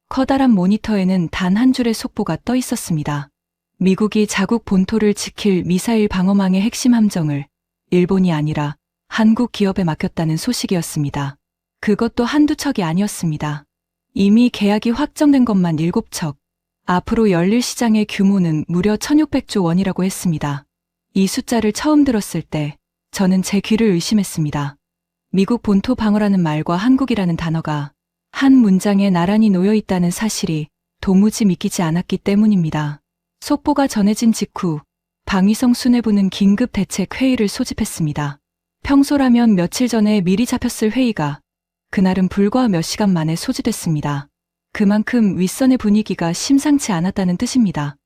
커다란 모니터에는 단 한 줄의 속보가 떠 있었습니다. 미국이 자국 본토를 지킬 미사일 방어망의 핵심 함정을 일본이 아니라 한국 기업에 맡겼다는 소식이었습니다. 그것도 한두 척이 아니었습니다. 이미 계약이 확정된 것만 7척, 앞으로 열릴 시장의 규모는 무려 1600조 원이라고 했습니다. 이 숫자를 처음 들었을 때 저는 제 귀를 의심했습니다. 미국 본토 방어라는 말과 한국이라는 단어가 한 문장에 나란히 놓여 있다는 사실이 도무지 믿기지 않았기 때문입니다. 속보가 전해진 직후 방위성 수뇌부는 긴급 대책 회의를 소집했습니다. 평소라면 며칠 전에 미리 잡혔을 회의가 그날은 불과 몇 시간 만에 소집됐습니다. 그만큼 윗선의 분위기가 심상치 않았다는 뜻입니다.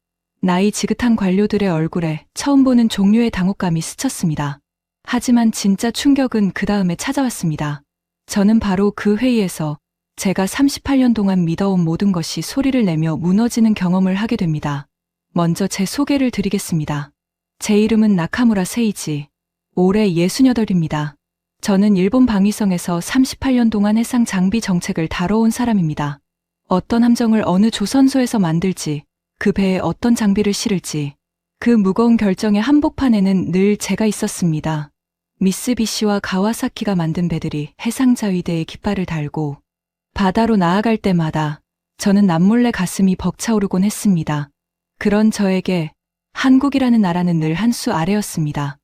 나이 지긋한 관료들의 얼굴에 처음 보는 종류의 당혹감이 스쳤습니다. 하지만 진짜 충격은 그 다음에 찾아왔습니다. 저는 바로 그 회의에서 제가 38년 동안 믿어온 모든 것이 소리를 내며 무너지는 경험을 하게 됩니다. 먼저 제 소개를 드리겠습니다. 제 이름은 나카무라 세이지. 올해 68입니다. 저는 일본 방위성에서 38년 동안 해상 장비 정책을 다뤄온 사람입니다. 어떤 함정을 어느 조선소에서 만들지, 그 배에 어떤 장비를 실을지, 그 무거운 결정의 한복판에는 늘 제가 있었습니다. 미쓰비시와 가와사키가 만든 배들이 해상자위대에 깃발을 달고 바다로 나아갈 때마다 저는 남몰래 가슴이 벅차오르곤 했습니다. 그런 저에게 한국이라는 나라는 늘 한 수 아래였습니다.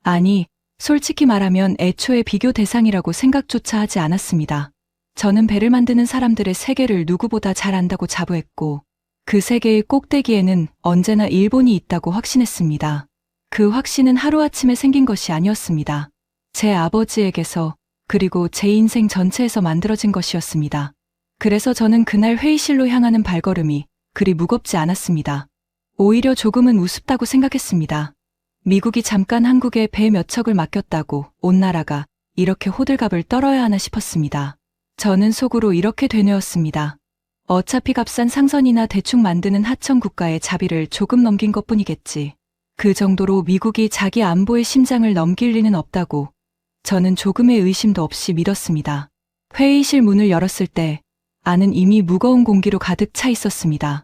아니, 솔직히 말하면 애초에 비교 대상이라고 생각조차 하지 않았습니다. 저는 배를 만드는 사람들의 세계를 누구보다 잘 안다고 자부했고 그 세계의 꼭대기에는 언제나 일본이 있다고 확신했습니다. 그 확신은 하루아침에 생긴 것이 아니었습니다. 제 아버지에게서 그리고 제 인생 전체에서 만들어진 것이었습니다. 그래서 저는 그날 회의실로 향하는 발걸음이 그리 무겁지 않았습니다. 오히려 조금은 우습다고 생각했습니다. 미국이 잠깐 한국에 배 몇 척을 맡겼다고 온 나라가 이렇게 호들갑을 떨어야 하나 싶었습니다. 저는 속으로 이렇게 되뇌었습니다. 어차피 값싼 상선이나 대충 만드는 하청 국가의 자비를 조금 넘긴 것뿐이겠지. 그 정도로 미국이 자기 안보의 심장을 넘길 리는 없다고 저는 조금의 의심도 없이 믿었습니다. 회의실 문을 열었을 때 안은 이미 무거운 공기로 가득 차 있었습니다.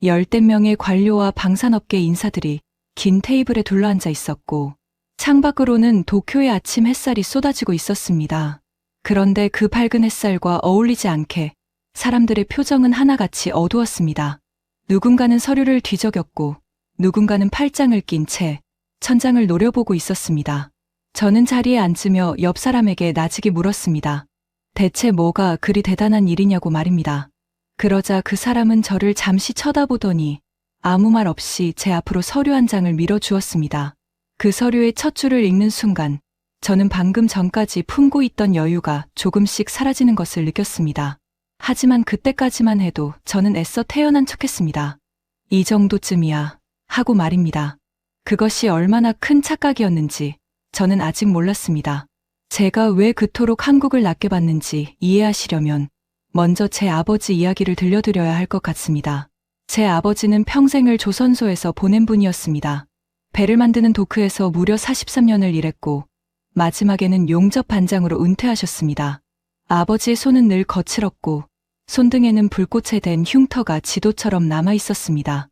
열댓 명의 관료와 방산업계 인사들이 긴 테이블에 둘러앉아 있었고 창밖으로는 도쿄의 아침 햇살이 쏟아지고 있었습니다. 그런데 그 밝은 햇살과 어울리지 않게 사람들의 표정은 하나같이 어두웠습니다. 누군가는 서류를 뒤적였고 누군가는 팔짱을 낀 채 천장을 노려보고 있었습니다. 저는 자리에 앉으며 옆 사람에게 나직이 물었습니다. 대체 뭐가 그리 대단한 일이냐고 말입니다. 그러자 그 사람은 저를 잠시 쳐다보더니 아무 말 없이 제 앞으로 서류 한 장을 밀어주었습니다. 그 서류의 첫 줄을 읽는 순간 저는 방금 전까지 품고 있던 여유가 조금씩 사라지는 것을 느꼈습니다. 하지만 그때까지만 해도 저는 애써 태연한 척했습니다. 이 정도쯤이야 하고 말입니다. 그것이 얼마나 큰 착각이었는지 저는 아직 몰랐습니다. 제가 왜 그토록 한국을 낮게 봤는지 이해하시려면 먼저 제 아버지 이야기를 들려드려야 할 것 같습니다. 제 아버지는 평생을 조선소에서 보낸 분이었습니다. 배를 만드는 도크에서 무려 43년을 일했고 마지막에는 용접 반장으로 은퇴하셨습니다. 아버지의 손은 늘 거칠었고 손등에는 불꽃에 댄 흉터가 지도처럼 남아 있었습니다.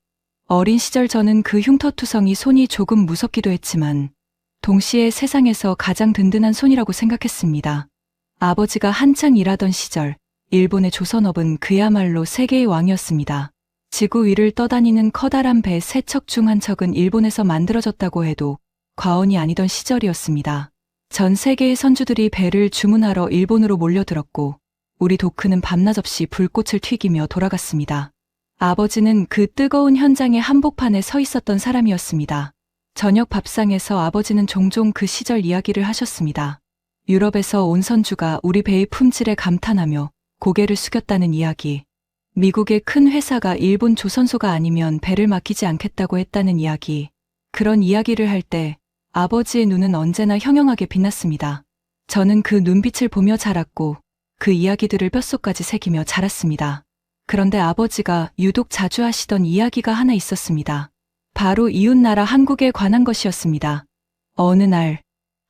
어린 시절 저는 그 흉터투성이 손이 조금 무섭기도 했지만 동시에 세상에서 가장 든든한 손이라고 생각했습니다. 아버지가 한창 일하던 시절 일본의 조선업은 그야말로 세계의 왕이었습니다. 지구 위를 떠다니는 커다란 배 3척 중 한 척은 일본에서 만들어졌다고 해도 과언이 아니던 시절이었습니다. 전 세계의 선주들이 배를 주문하러 일본으로 몰려들었고 우리 도크는 밤낮 없이 불꽃을 튀기며 돌아갔습니다. 아버지는 그 뜨거운 현장의 한복판에 서 있었던 사람이었습니다. 저녁 밥상에서 아버지는 종종 그 시절 이야기를 하셨습니다. 유럽에서 온 선주가 우리 배의 품질에 감탄하며 고개를 숙였다는 이야기. 미국의 큰 회사가 일본 조선소가 아니면 배를 맡기지 않겠다고 했다는 이야기. 그런 이야기를 할 때 아버지의 눈은 언제나 형형하게 빛났습니다. 저는 그 눈빛을 보며 자랐고 그 이야기들을 뼛속까지 새기며 자랐습니다. 그런데 아버지가 유독 자주 하시던 이야기가 하나 있었습니다. 바로 이웃나라 한국에 관한 것이었습니다. 어느 날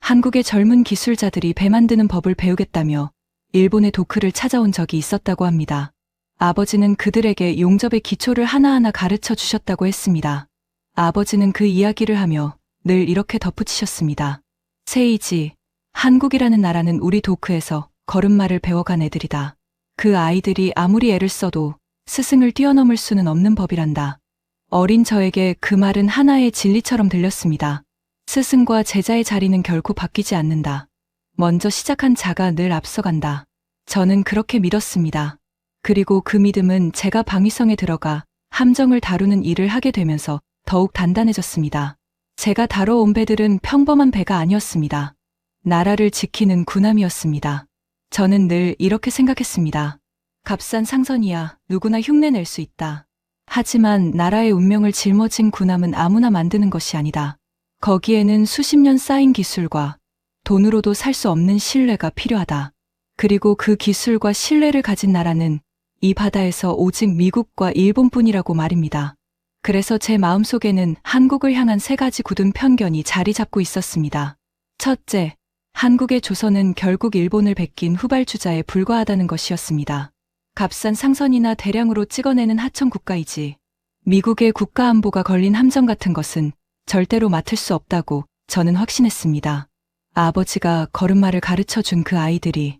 한국의 젊은 기술자들이 배 만드는 법을 배우겠다며 일본의 도크를 찾아온 적이 있었다고 합니다. 아버지는 그들에게 용접의 기초를 하나하나 가르쳐 주셨다고 했습니다. 아버지는 그 이야기를 하며 늘 이렇게 덧붙이셨습니다. 세이지, 한국이라는 나라는 우리 도크에서 걸음마를 배워간 애들이다. 그 아이들이 아무리 애를 써도 스승을 뛰어넘을 수는 없는 법이란다. 어린 저에게 그 말은 하나의 진리처럼 들렸습니다. 스승과 제자의 자리는 결코 바뀌지 않는다. 먼저 시작한 자가 늘 앞서간다. 저는 그렇게 믿었습니다. 그리고 그 믿음은 제가 방위성에 들어가 함정을 다루는 일을 하게 되면서 더욱 단단해졌습니다. 제가 다뤄온 배들은 평범한 배가 아니었습니다. 나라를 지키는 군함이었습니다. 저는 늘 이렇게 생각했습니다. 값싼 상선이야 누구나 흉내낼 수 있다. 하지만 나라의 운명을 짊어진 군함은 아무나 만드는 것이 아니다. 거기에는 수십 년 쌓인 기술과 돈으로도 살 수 없는 신뢰가 필요하다. 그리고 그 기술과 신뢰를 가진 나라는 이 바다에서 오직 미국과 일본뿐이라고 말입니다. 그래서 제 마음속에는 한국을 향한 세 가지 굳은 편견이 자리 잡고 있었습니다. 첫째, 한국의 조선은 결국 일본을 베낀 후발주자에 불과하다는 것이었습니다. 값싼 상선이나 대량으로 찍어내는 하청 국가이지 미국의 국가안보가 걸린 함정 같은 것은 절대로 맡을 수 없다고 저는 확신했습니다. 아버지가 걸음마를 가르쳐 준 그 아이들이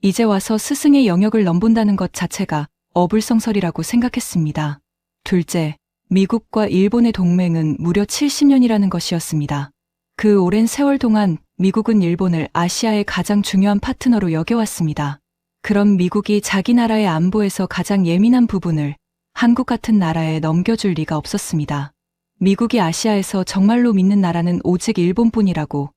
이제 와서 스승의 영역을 넘본다는 것 자체가 어불성설이라고 생각했습니다. 둘째, 미국과 일본의 동맹은 무려 70년이라는 것이었습니다. 그 오랜 세월 동안 미국은 일본을 아시아의 가장 중요한 파트너로 여겨왔습니다. 그럼 미국이 자기 나라의 안보에서 가장 예민한 부분을 한국 같은 나라에 넘겨줄 리가 없었습니다. 미국이 아시아에서 정말로 믿는 나라는 오직 일본뿐이라고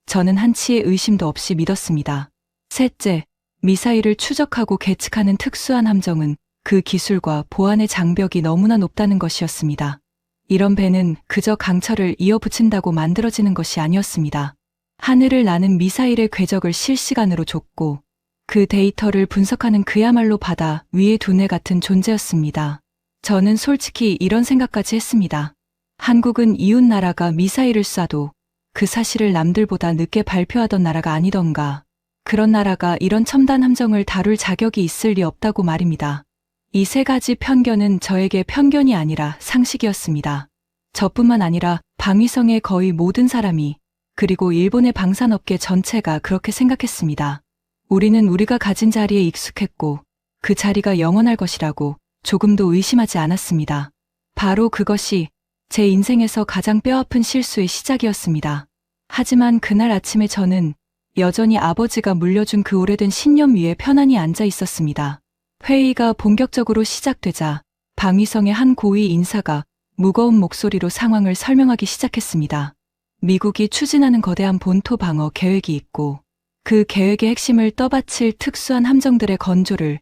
저는 한치의 의심도 없이 믿었습니다. 셋째, 미사일을 추적하고 계측하는 특수한 함정은 그 기술과 보안의 장벽이 너무나 높다는 것이었습니다. 이런 배는 그저 강철을 이어붙인다고 만들어지는 것이 아니었습니다. 하늘을 나는 미사일의 궤적을 실시간으로 줬고 그 데이터를 분석하는 그야말로 바다 위의 두뇌 같은 존재였습니다. 저는 솔직히 이런 생각까지 했습니다. 한국은 이웃 나라가 미사일을 쏴도 그 사실을 남들보다 늦게 발표하던 나라가 아니던가. 그런 나라가 이런 첨단 함정을 다룰 자격이 있을 리 없다고 말입니다. 이 세 가지 편견은 저에게 편견이 아니라 상식이었습니다. 저뿐만 아니라 방위성의 거의 모든 사람이 그리고 일본의 방산업계 전체가 그렇게 생각했습니다. 우리는 우리가 가진 자리에 익숙했고 그 자리가 영원할 것이라고 조금도 의심하지 않았습니다. 바로 그것이 제 인생에서 가장 뼈아픈 실수의 시작이었습니다. 하지만 그날 아침에 저는 여전히 아버지가 물려준 그 오래된 신념 위에 편안히 앉아 있었습니다. 회의가 본격적으로 시작되자 방위성의 한 고위 인사가 무거운 목소리로 상황을 설명하기 시작했습니다. 미국이 추진하는 거대한 본토 방어 계획이 있고 그 계획의 핵심을 떠받칠 특수한 함정들의 건조를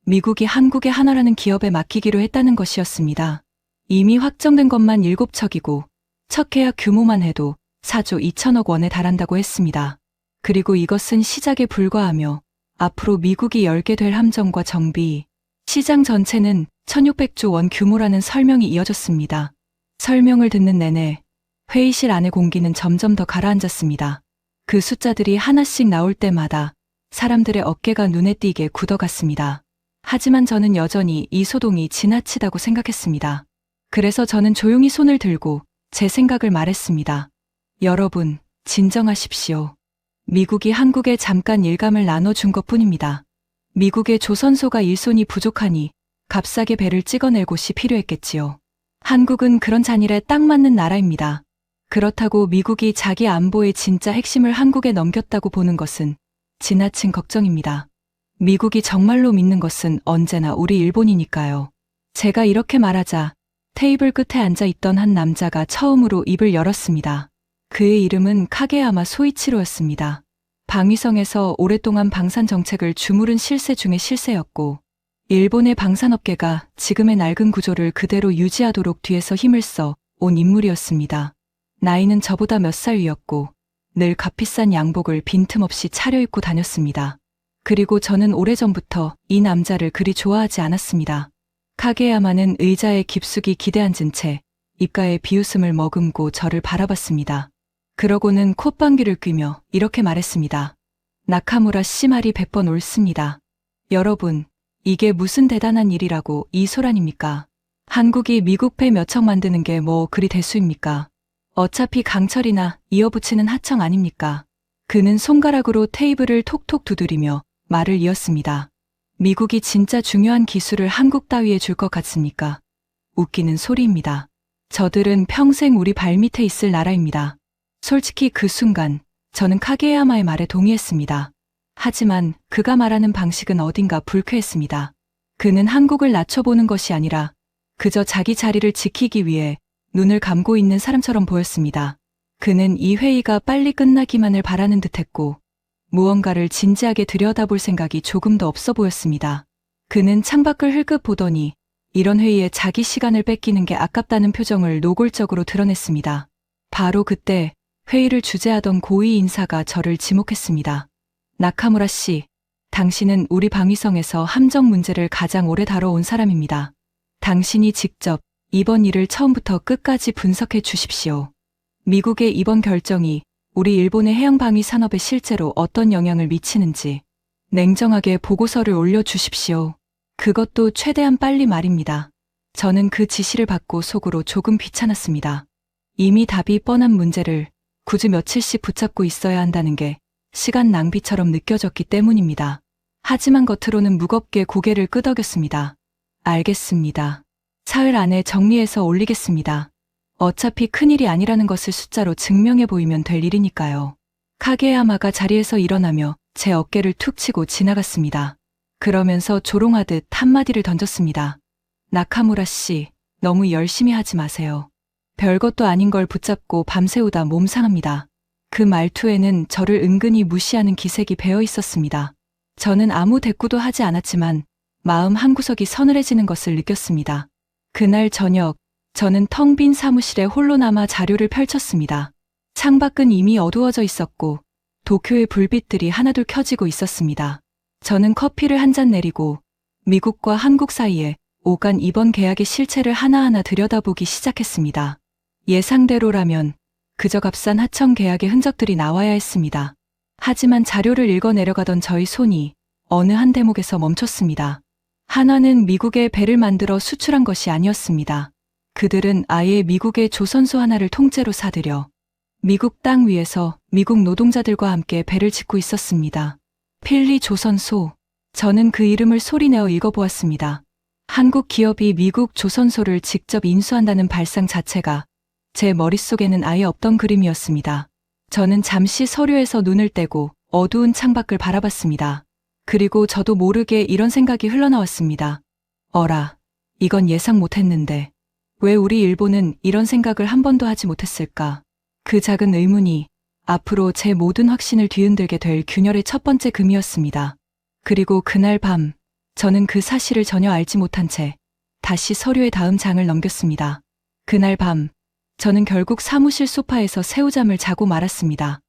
미국이 한국의 한화라는 기업에 맡기기로 했다는 것이었습니다. 이미 확정된 것만 7척이고 첫 계약 규모만 해도 4조 2천억 원에 달한다고 했습니다. 그리고 이것은 시작에 불과하며 앞으로 미국이 열게 될 함정과 정비, 시장 전체는 1600조 원 규모라는 설명이 이어졌습니다. 설명을 듣는 내내 회의실 안의 공기는 점점 더 가라앉았습니다. 그 숫자들이 하나씩 나올 때마다 사람들의 어깨가 눈에 띄게 굳어갔습니다. 하지만 저는 여전히 이 소동이 지나치다고 생각했습니다. 그래서 저는 조용히 손을 들고 제 생각을 말했습니다. 여러분, 진정하십시오. 미국이 한국에 잠깐 일감을 나눠준 것뿐입니다. 미국의 조선소가 일손이 부족하니 값싸게 배를 찍어낼 곳이 필요했겠지요. 한국은 그런 잔일에 딱 맞는 나라입니다. 그렇다고 미국이 자기 안보의 진짜 핵심을 한국에 넘겼다고 보는 것은 지나친 걱정입니다. 미국이 정말로 믿는 것은 언제나 우리 일본이니까요. 제가 이렇게 말하자 테이블 끝에 앉아 있던 한 남자가 처음으로 입을 열었습니다. 그의 이름은 카게야마 소이치로였습니다. 방위성에서 오랫동안 방산 정책을 주무른 실세 중의 실세였고 일본의 방산업계가 지금의 낡은 구조를 그대로 유지하도록 뒤에서 힘을 써 온 인물이었습니다. 나이는 저보다 몇 살 위였고 늘 값비싼 양복을 빈틈없이 차려입고 다녔습니다. 그리고 저는 오래전부터 이 남자를 그리 좋아하지 않았습니다. 카게야마는 의자에 깊숙이 기대앉은 채 입가에 비웃음을 머금고 저를 바라봤습니다. 그러고는 콧방귀를 뀌며 이렇게 말했습니다. 나카무라 씨 말이 100번 옳습니다. 여러분, 이게 무슨 대단한 일이라고 이 소란입니까? 한국이 미국 배 몇 척 만드는 게 뭐 그리 대수입니까? 어차피 강철이나 이어붙이는 하청 아닙니까? 그는 손가락으로 테이블을 톡톡 두드리며 말을 이었습니다. 미국이 진짜 중요한 기술을 한국 따위에 줄 것 같습니까? 웃기는 소리입니다. 저들은 평생 우리 발밑에 있을 나라입니다. 솔직히 그 순간 저는 카게야마의 말에 동의했습니다. 하지만 그가 말하는 방식은 어딘가 불쾌했습니다. 그는 한국을 낮춰보는 것이 아니라 그저 자기 자리를 지키기 위해 눈을 감고 있는 사람처럼 보였습니다. 그는 이 회의가 빨리 끝나기만을 바라는 듯했고 무언가를 진지하게 들여다볼 생각이 조금도 없어 보였습니다. 그는 창밖을 흘끗 보더니 이런 회의에 자기 시간을 뺏기는 게 아깝다는 표정을 노골적으로 드러냈습니다. 바로 그때 회의를 주재하던 고위 인사가 저를 지목했습니다. 나카무라 씨, 당신은 우리 방위성에서 함정 문제를 가장 오래 다뤄온 사람입니다. 당신이 직접 이번 일을 처음부터 끝까지 분석해 주십시오. 미국의 이번 결정이 우리 일본의 해양방위 산업에 실제로 어떤 영향을 미치는지 냉정하게 보고서를 올려주십시오. 그것도 최대한 빨리 말입니다. 저는 그 지시를 받고 속으로 조금 귀찮았습니다. 이미 답이 뻔한 문제를 굳이 며칠씩 붙잡고 있어야 한다는 게 시간 낭비처럼 느껴졌기 때문입니다. 하지만 겉으로는 무겁게 고개를 끄덕였습니다. 알겠습니다. 사흘 안에 정리해서 올리겠습니다. 어차피 큰일이 아니라는 것을 숫자로 증명해 보이면 될 일이니까요. 카게야마가 자리에서 일어나며 제 어깨를 툭 치고 지나갔습니다. 그러면서 조롱하듯 한마디를 던졌습니다. 나카무라 씨, 너무 열심히 하지 마세요. 별것도 아닌 걸 붙잡고 밤새우다 몸 상합니다. 그 말투에는 저를 은근히 무시하는 기색이 배어 있었습니다. 저는 아무 대꾸도 하지 않았지만 마음 한구석이 서늘해지는 것을 느꼈습니다. 그날 저녁, 저는 텅 빈 사무실에 홀로 남아 자료를 펼쳤습니다. 창밖은 이미 어두워져 있었고 도쿄의 불빛들이 하나둘 켜지고 있었습니다. 저는 커피를 한 잔 내리고 미국과 한국 사이에 오간 이번 계약의 실체를 하나하나 들여다보기 시작했습니다. 예상대로라면 그저 값싼 하청 계약의 흔적들이 나와야 했습니다. 하지만 자료를 읽어 내려가던 저의 손이 어느 한 대목에서 멈췄습니다. 한화는 미국에 배를 만들어 수출한 것이 아니었습니다. 그들은 아예 미국의 조선소 하나를 통째로 사들여 미국 땅 위에서 미국 노동자들과 함께 배를 짓고 있었습니다. 필리 조선소. 저는 그 이름을 소리내어 읽어보았습니다. 한국 기업이 미국 조선소를 직접 인수한다는 발상 자체가 제 머릿속에는 아예 없던 그림이었습니다. 저는 잠시 서류에서 눈을 떼고 어두운 창밖을 바라봤습니다. 그리고 저도 모르게 이런 생각이 흘러나왔습니다. 어라, 이건 예상 못했는데 왜 우리 일본은 이런 생각을 한 번도 하지 못했을까? 그 작은 의문이 앞으로 제 모든 확신을 뒤흔들게 될 균열의 첫 번째 금이었습니다. 그리고 그날 밤, 저는 그 사실을 전혀 알지 못한 채 다시 서류의 다음 장을 넘겼습니다. 그날 밤, 저는 결국 사무실 소파에서 새우잠을 자고 말았습니다.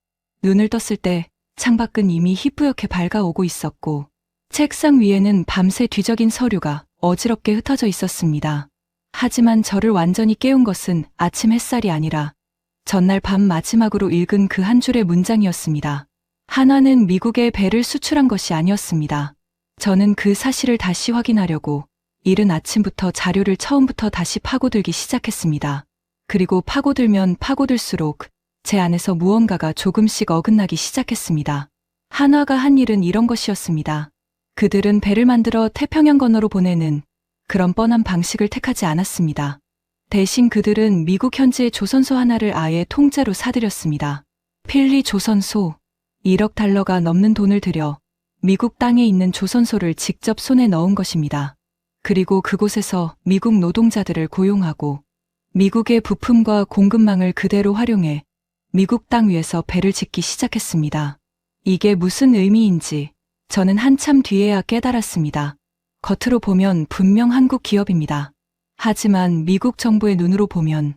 눈을 떴을 때 창밖은 이미 희뿌옇게 밝아오고 있었고 책상 위에는 밤새 뒤적인 서류가 어지럽게 흩어져 있었습니다. 하지만 저를 완전히 깨운 것은 아침 햇살이 아니라 전날 밤 마지막으로 읽은 그 한 줄의 문장이었습니다. 한화는 미국에 배를 수출한 것이 아니었습니다. 저는 그 사실을 다시 확인하려고 이른 아침부터 자료를 처음부터 다시 파고들기 시작했습니다. 그리고 파고들면 파고들수록 제 안에서 무언가가 조금씩 어긋나기 시작했습니다. 한화가 한 일은 이런 것이었습니다. 그들은 배를 만들어 태평양 건너로 보내는 그런 뻔한 방식을 택하지 않았습니다. 대신 그들은 미국 현지의 조선소 하나를 아예 통째로 사들였습니다. 필리 조선소. 1억 달러가 넘는 돈을 들여 미국 땅에 있는 조선소를 직접 손에 넣은 것입니다. 그리고 그곳에서 미국 노동자들을 고용하고 미국의 부품과 공급망을 그대로 활용해 미국 땅 위에서 배를 짓기 시작했습니다. 이게 무슨 의미인지 저는 한참 뒤에야 깨달았습니다. 겉으로 보면 분명 한국 기업입니다. 하지만 미국 정부의 눈으로 보면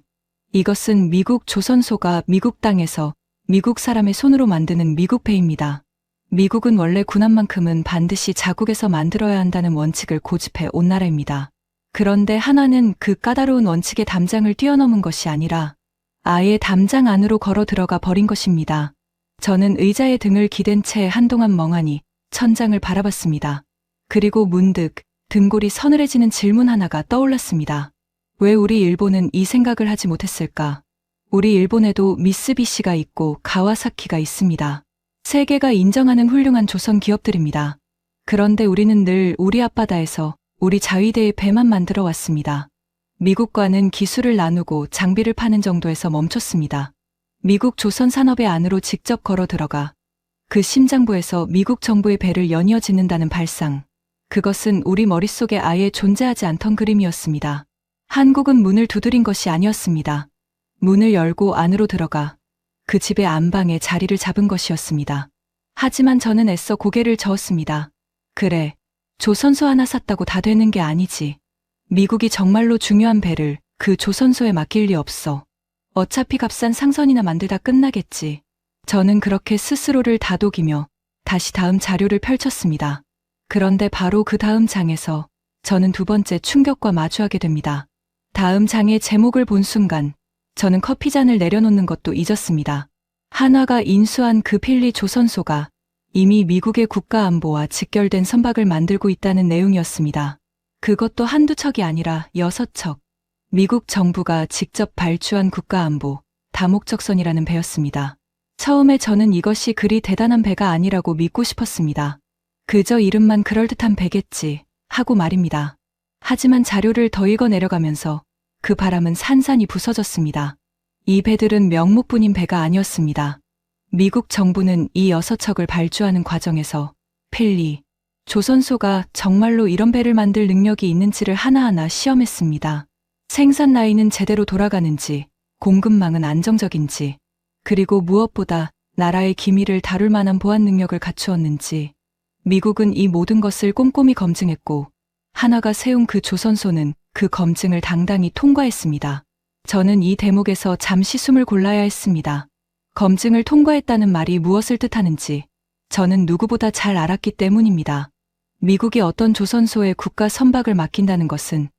이것은 미국 조선소가 미국 땅에서 미국 사람의 손으로 만드는 미국 배입니다. 미국은 원래 군함만큼은 반드시 자국에서 만들어야 한다는 원칙을 고집해 온 나라입니다. 그런데 한화는 그 까다로운 원칙의 담장을 뛰어넘은 것이 아니라 아예 담장 안으로 걸어 들어가 버린 것입니다. 저는 의자에 등을 기댄 채 한동안 멍하니 천장을 바라봤습니다. 그리고 문득 등골이 서늘해지는 질문 하나가 떠올랐습니다. 왜 우리 일본은 이 생각을 하지 못했을까? 우리 일본에도 미쓰비시가 있고 가와사키가 있습니다. 세계가 인정하는 훌륭한 조선 기업들입니다. 그런데 우리는 늘 우리 앞바다에서 우리 자위대의 배만 만들어 왔습니다. 미국과는 기술을 나누고 장비를 파는 정도에서 멈췄습니다. 미국 조선 산업의 안으로 직접 걸어 들어가 그 심장부에서 미국 정부의 배를 연이어 짓는다는 발상. 그것은 우리 머릿속에 아예 존재하지 않던 그림이었습니다. 한국은 문을 두드린 것이 아니었습니다. 문을 열고 안으로 들어가 그 집의 안방에 자리를 잡은 것이었습니다. 하지만 저는 애써 고개를 저었습니다. 그래, 조선소 하나 샀다고 다 되는 게 아니지. 미국이 정말로 중요한 배를 그 조선소에 맡길 리 없어. 어차피 값싼 상선이나 만들다 끝나겠지. 저는 그렇게 스스로를 다독이며 다시 다음 자료를 펼쳤습니다. 그런데 바로 그 다음 장에서 저는 두 번째 충격과 마주하게 됩니다. 다음 장의 제목을 본 순간 저는 커피잔을 내려놓는 것도 잊었습니다. 한화가 인수한 그 필리 조선소가 이미 미국의 국가안보와 직결된 선박을 만들고 있다는 내용이었습니다. 그것도 한두 척이 아니라 6척. 미국 정부가 직접 발주한 국가안보, 다목적선이라는 배였습니다. 처음에 저는 이것이 그리 대단한 배가 아니라고 믿고 싶었습니다. 그저 이름만 그럴듯한 배겠지 하고 말입니다. 하지만 자료를 더 읽어 내려가면서 그 바람은 산산이 부서졌습니다. 이 배들은 명목뿐인 배가 아니었습니다. 미국 정부는 이 6척을 발주하는 과정에서 필리, 조선소가 정말로 이런 배를 만들 능력이 있는지를 하나하나 시험했습니다. 생산 라인은 제대로 돌아가는지, 공급망은 안정적인지, 그리고 무엇보다 나라의 기밀을 다룰 만한 보안 능력을 갖추었는지, 미국은 이 모든 것을 꼼꼼히 검증했고, 한화가 세운 그 조선소는 그 검증을 당당히 통과했습니다. 저는 이 대목에서 잠시 숨을 골라야 했습니다. 검증을 통과했다는 말이 무엇을 뜻하는지 저는 누구보다 잘 알았기 때문입니다. 미국이 어떤 조선소에 국가 선박을 맡긴다는 것은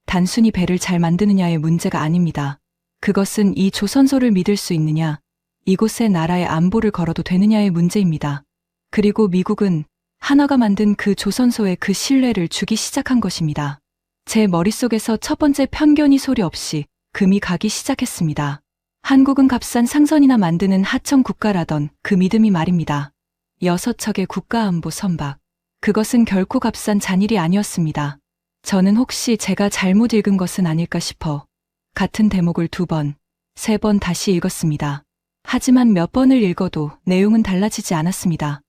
단순히 배를 잘 만드느냐의 문제가 아닙니다. 그것은 이 조선소를 믿을 수 있느냐, 이곳의 나라의 안보를 걸어도 되느냐의 문제입니다. 그리고 미국은 한화가 만든 그 조선소에 그 신뢰를 주기 시작한 것입니다. 제 머릿속에서 첫 번째 편견이 소리 없이 금이 가기 시작했습니다. 한국은 값싼 상선이나 만드는 하청 국가라던 그 믿음이 말입니다. 6척의 국가안보 선박. 그것은 결코 값싼 잔일이 아니었습니다. 저는 혹시 제가 잘못 읽은 것은 아닐까 싶어 같은 대목을 2번, 3번 다시 읽었습니다. 하지만 몇 번을 읽어도 내용은 달라지지 않았습니다.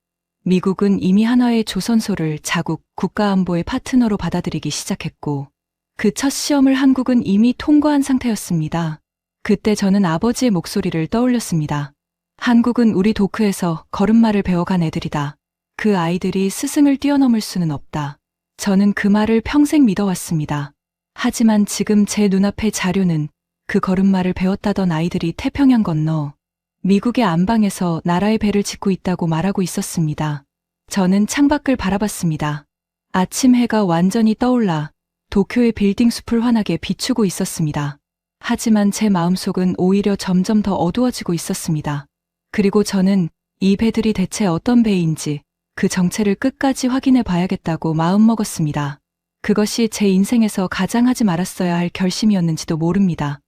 미국은 이미 한화의 조선소를 자국 국가안보의 파트너로 받아들이기 시작했고 그 첫 시험을 한국은 이미 통과한 상태였습니다. 그때 저는 아버지의 목소리를 떠올렸습니다. 한국은 우리 도크에서 걸음마를 배워간 애들이다. 그 아이들이 스승을 뛰어넘을 수는 없다. 저는 그 말을 평생 믿어왔습니다. 하지만 지금 제 눈앞의 자료는 그 걸음마를 배웠다던 아이들이 태평양 건너 미국의 안방에서 나라의 배를 짓고 있다고 말하고 있었습니다. 저는 창밖을 바라봤습니다. 아침 해가 완전히 떠올라 도쿄의 빌딩 숲을 환하게 비추고 있었습니다. 하지만 제 마음속은 오히려 점점 더 어두워지고 있었습니다. 그리고 저는 이 배들이 대체 어떤 배인지 그 정체를 끝까지 확인해 봐야겠다고 마음먹었습니다. 그것이 제 인생에서 가장 하지 말았어야 할 결심이었는지도 모릅니다.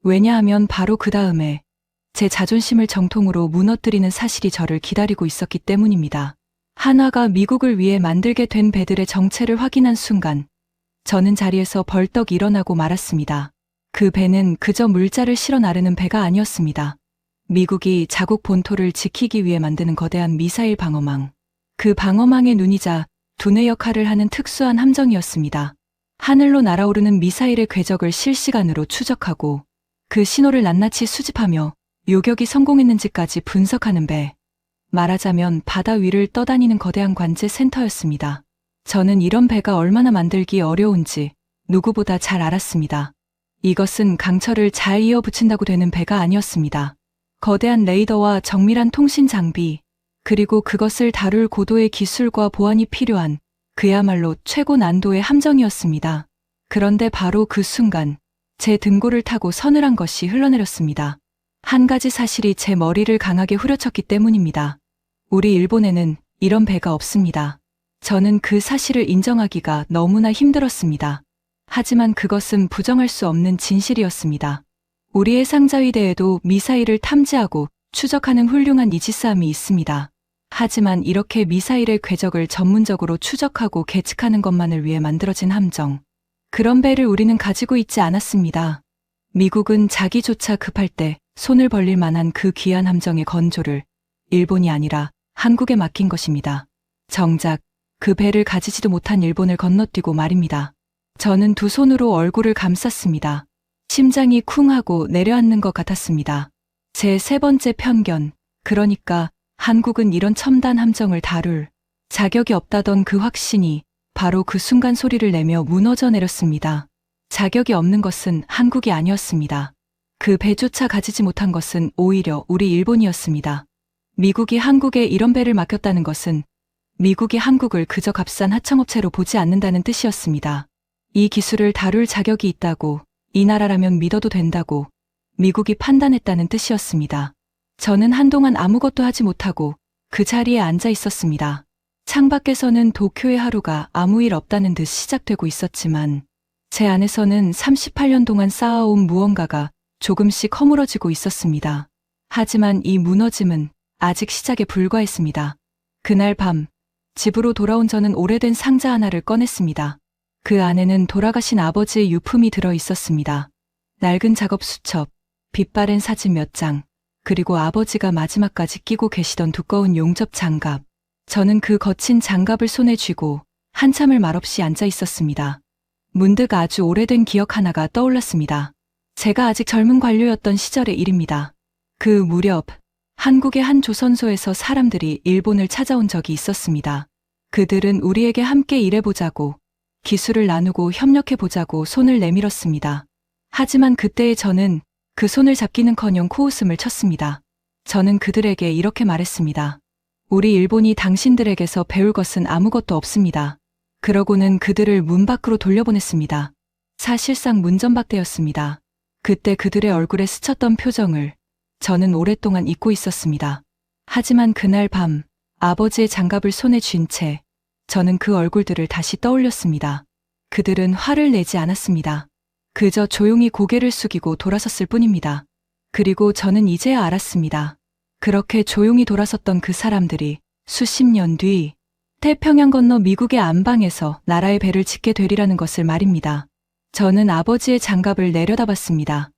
왜냐하면 바로 그 다음에 제 자존심을 정통으로 무너뜨리는 사실이 저를 기다리고 있었기 때문입니다. 한화가 미국을 위해 만들게 된 배들의 정체를 확인한 순간 저는 자리에서 벌떡 일어나고 말았습니다. 그 배는 그저 물자를 실어 나르는 배가 아니었습니다. 미국이 자국 본토를 지키기 위해 만드는 거대한 미사일 방어망. 그 방어망의 눈이자 두뇌 역할을 하는 특수한 함정이었습니다. 하늘로 날아오르는 미사일의 궤적을 실시간으로 추적하고 그 신호를 낱낱이 수집하며 요격이 성공했는지까지 분석하는 배. 말하자면 바다 위를 떠다니는 거대한 관제 센터였습니다. 저는 이런 배가 얼마나 만들기 어려운지 누구보다 잘 알았습니다. 이것은 강철을 잘 이어붙인다고 되는 배가 아니었습니다. 거대한 레이더와 정밀한 통신 장비, 그리고 그것을 다룰 고도의 기술과 보안이 필요한 그야말로 최고 난도의 함정이었습니다. 그런데 바로 그 순간 제 등골을 타고 서늘한 것이 흘러내렸습니다. 한 가지 사실이 제 머리를 강하게 후려쳤기 때문입니다. 우리 일본에는 이런 배가 없습니다. 저는 그 사실을 인정하기가 너무나 힘들었습니다. 하지만 그것은 부정할 수 없는 진실이었습니다. 우리의 상자위대에도 미사일을 탐지하고 추적하는 훌륭한 이지스함이 있습니다. 하지만 이렇게 미사일의 궤적을 전문적으로 추적하고 계측하는 것만을 위해 만들어진 함정. 그런 배를 우리는 가지고 있지 않았습니다. 미국은 자기조차 급할 때 손을 벌릴 만한 그 귀한 함정의 건조를 일본이 아니라 한국에 맡긴 것입니다. 정작 그 배를 가지지도 못한 일본을 건너뛰고 말입니다. 저는 두 손으로 얼굴을 감쌌습니다. 심장이 쿵 하고 내려앉는 것 같았습니다. 제 세 번째 편견, 그러니까 한국은 이런 첨단 함정을 다룰 자격이 없다던 그 확신이 바로 그 순간 소리를 내며 무너져 내렸습니다. 자격이 없는 것은 한국이 아니었습니다. 그 배조차 가지지 못한 것은 오히려 우리 일본이었습니다. 미국이 한국에 이런 배를 맡겼다는 것은 미국이 한국을 그저 값싼 하청업체로 보지 않는다는 뜻이었습니다. 이 기술을 다룰 자격이 있다고, 이 나라라면 믿어도 된다고 미국이 판단했다는 뜻이었습니다. 저는 한동안 아무것도 하지 못하고 그 자리에 앉아 있었습니다. 창밖에서는 도쿄의 하루가 아무 일 없다는 듯 시작되고 있었지만 제 안에서는 38년 동안 쌓아온 무언가가 조금씩 허물어지고 있었습니다. 하지만 이 무너짐은 아직 시작에 불과했습니다. 그날 밤, 집으로 돌아온 저는 오래된 상자 하나를 꺼냈습니다. 그 안에는 돌아가신 아버지의 유품이 들어 있었습니다. 낡은 작업 수첩, 빛바랜 사진 몇 장, 그리고 아버지가 마지막까지 끼고 계시던 두꺼운 용접 장갑. 저는 그 거친 장갑을 손에 쥐고 한참을 말없이 앉아 있었습니다. 문득 아주 오래된 기억 하나가 떠올랐습니다. 제가 아직 젊은 관료였던 시절의 일입니다. 그 무렵 한국의 한 조선소에서 사람들이 일본을 찾아온 적이 있었습니다. 그들은 우리에게 함께 일해보자고, 기술을 나누고 협력해보자고 손을 내밀었습니다. 하지만 그때의 저는 그 손을 잡기는커녕 코웃음을 쳤습니다. 저는 그들에게 이렇게 말했습니다. 우리 일본이 당신들에게서 배울 것은 아무것도 없습니다. 그러고는 그들을 문 밖으로 돌려보냈습니다. 사실상 문전박대였습니다. 그때 그들의 얼굴에 스쳤던 표정을 저는 오랫동안 잊고 있었습니다. 하지만 그날 밤 아버지의 장갑을 손에 쥔 채 저는 그 얼굴들을 다시 떠올렸습니다. 그들은 화를 내지 않았습니다. 그저 조용히 고개를 숙이고 돌아섰을 뿐입니다. 그리고 저는 이제야 알았습니다. 그렇게 조용히 돌아섰던 그 사람들이 수십 년 뒤 태평양 건너 미국의 안방에서 나라의 배를 짓게 되리라는 것을 말입니다. 저는 아버지의 장갑을 내려다봤습니다.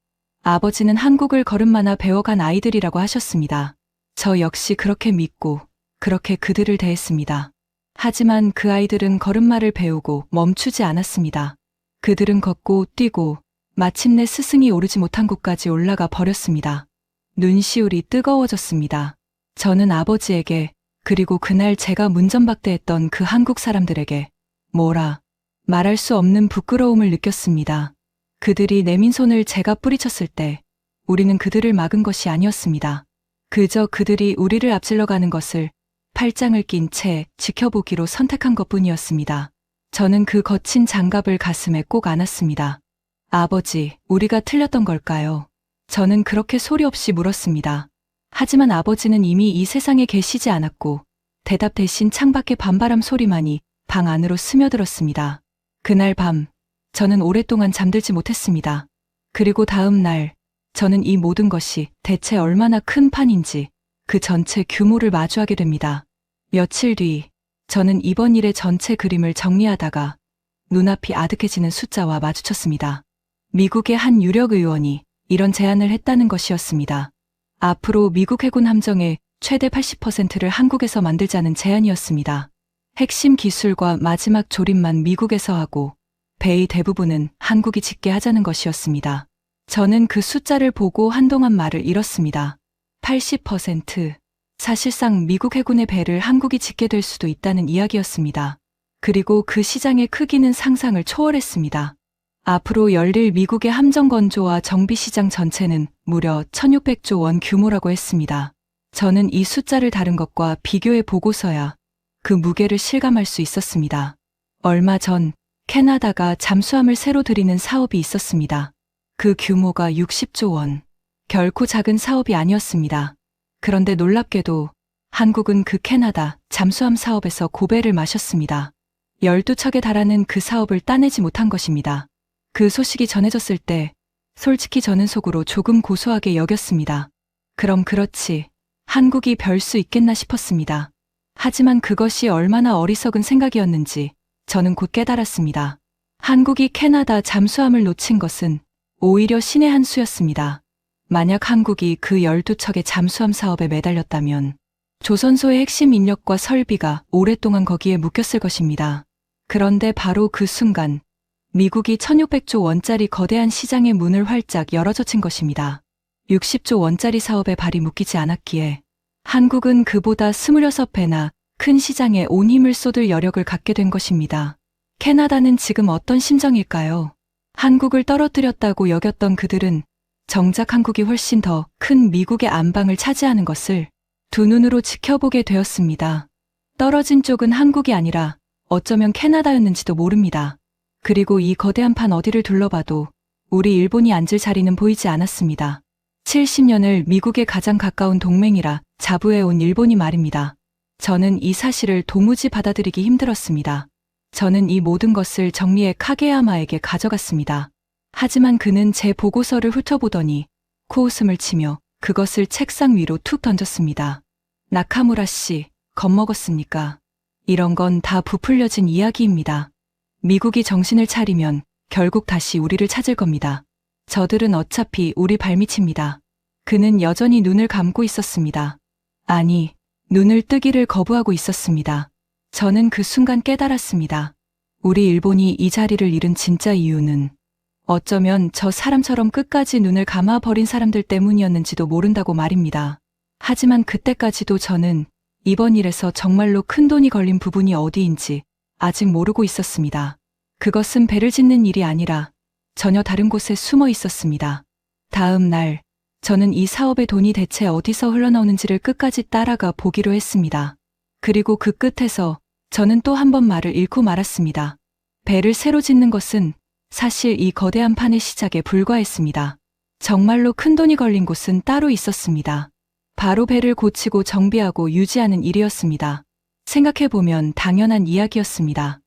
아버지는 한국을 걸음마나 배워간 아이들이라고 하셨습니다. 저 역시 그렇게 믿고 그렇게 그들을 대했습니다. 하지만 그 아이들은 걸음마를 배우고 멈추지 않았습니다. 그들은 걷고 뛰고 마침내 스승이 오르지 못한 곳까지 올라가 버렸습니다. 눈시울이 뜨거워졌습니다. 저는 아버지에게, 그리고 그날 제가 문전박대했던 그 한국 사람들에게 뭐라 말할 수 없는 부끄러움을 느꼈습니다. 그들이 내민 손을 제가 뿌리쳤을 때 우리는 그들을 막은 것이 아니었습니다. 그저 그들이 우리를 앞질러 가는 것을 팔짱을 낀 채 지켜보기로 선택한 것뿐이었습니다. 저는 그 거친 장갑을 가슴에 꼭 안았습니다. 아버지, 우리가 틀렸던 걸까요? 저는 그렇게 소리 없이 물었습니다. 하지만 아버지는 이미 이 세상에 계시지 않았고 대답 대신 창밖의 밤바람 소리만이 방 안으로 스며들었습니다. 그날 밤 저는 오랫동안 잠들지 못했습니다. 그리고 다음 날 저는 이 모든 것이 대체 얼마나 큰 판인지 그 전체 규모를 마주하게 됩니다. 며칠 뒤 저는 이번 일의 전체 그림을 정리하다가 눈앞이 아득해지는 숫자와 마주쳤습니다. 미국의 한 유력 의원이 이런 제안을 했다는 것이었습니다. 앞으로 미국 해군 함정의 최대 80%를 한국에서 만들자는 제안이었습니다. 핵심 기술과 마지막 조립만 미국에서 하고 배의 대부분은 한국이 짓게 하자는 것이었습니다. 저는 그 숫자를 보고 한동안 말을 잃었습니다. 80%. 사실상 미국 해군의 배를 한국이 짓게 될 수도 있다는 이야기였습니다. 그리고 그 시장의 크기는 상상을 초월했습니다. 앞으로 열릴 미국의 함정 건조와 정비 시장 전체는 무려 1600조 원 규모라고 했습니다. 저는 이 숫자를 다른 것과 비교해 보고서야 그 무게를 실감할 수 있었습니다. 얼마 전 캐나다가 잠수함을 새로 들이는 사업이 있었습니다. 그 규모가 60조 원. 결코 작은 사업이 아니었습니다. 그런데 놀랍게도 한국은 그 캐나다 잠수함 사업에서 고배를 마셨습니다. 12척에 달하는 그 사업을 따내지 못한 것입니다. 그 소식이 전해졌을 때 솔직히 저는 속으로 조금 고소하게 여겼습니다. 그럼 그렇지. 한국이 별 수 있겠나 싶었습니다. 하지만 그것이 얼마나 어리석은 생각이었는지 저는 곧 깨달았습니다. 한국이 캐나다 잠수함을 놓친 것은 오히려 신의 한 수였습니다. 만약 한국이 그 12척의 잠수함 사업에 매달렸다면 조선소의 핵심 인력과 설비가 오랫동안 거기에 묶였을 것입니다. 그런데 바로 그 순간 미국이 1600조 원짜리 거대한 시장의 문을 활짝 열어젖힌 것입니다. 60조 원짜리 사업에 발이 묶이지 않았기에 한국은 그보다 26배나 큰 시장에 온 힘을 쏟을 여력을 갖게 된 것입니다. 캐나다는 지금 어떤 심정일까요? 한국을 떨어뜨렸다고 여겼던 그들은 정작 한국이 훨씬 더 큰 미국의 안방을 차지하는 것을 두 눈으로 지켜보게 되었습니다. 떨어진 쪽은 한국이 아니라 어쩌면 캐나다였는지도 모릅니다. 그리고 이 거대한 판 어디를 둘러봐도 우리 일본이 앉을 자리는 보이지 않았습니다. 70년을 미국에 가장 가까운 동맹이라 자부해온 일본이 말입니다. 저는 이 사실을 도무지 받아들이기 힘들었습니다. 저는 이 모든 것을 정리해 카게야마에게 가져갔습니다. 하지만 그는 제 보고서를 훑어보더니 코웃음을 치며 그것을 책상 위로 툭 던졌습니다. 나카무라 씨, 겁먹었습니까? 이런 건 다 부풀려진 이야기입니다. 미국이 정신을 차리면 결국 다시 우리를 찾을 겁니다. 저들은 어차피 우리 발밑입니다. 그는 여전히 눈을 감고 있었습니다. 아니, 눈을 뜨기를 거부하고 있었습니다. 저는 그 순간 깨달았습니다. 우리 일본이 이 자리를 잃은 진짜 이유는 어쩌면 저 사람처럼 끝까지 눈을 감아버린 사람들 때문이었는지도 모른다고 말입니다. 하지만 그때까지도 저는 이번 일에서 정말로 큰 돈이 걸린 부분이 어디인지 아직 모르고 있었습니다. 그것은 배를 짓는 일이 아니라 전혀 다른 곳에 숨어 있었습니다. 다음 날, 저는 이 사업의 돈이 대체 어디서 흘러나오는지를 끝까지 따라가 보기로 했습니다. 그리고 그 끝에서 저는 또 한 번 말을 잃고 말았습니다. 배를 새로 짓는 것은 사실 이 거대한 판의 시작에 불과했습니다. 정말로 큰 돈이 걸린 곳은 따로 있었습니다. 바로 배를 고치고 정비하고 유지하는 일이었습니다. 생각해보면 당연한 이야기였습니다.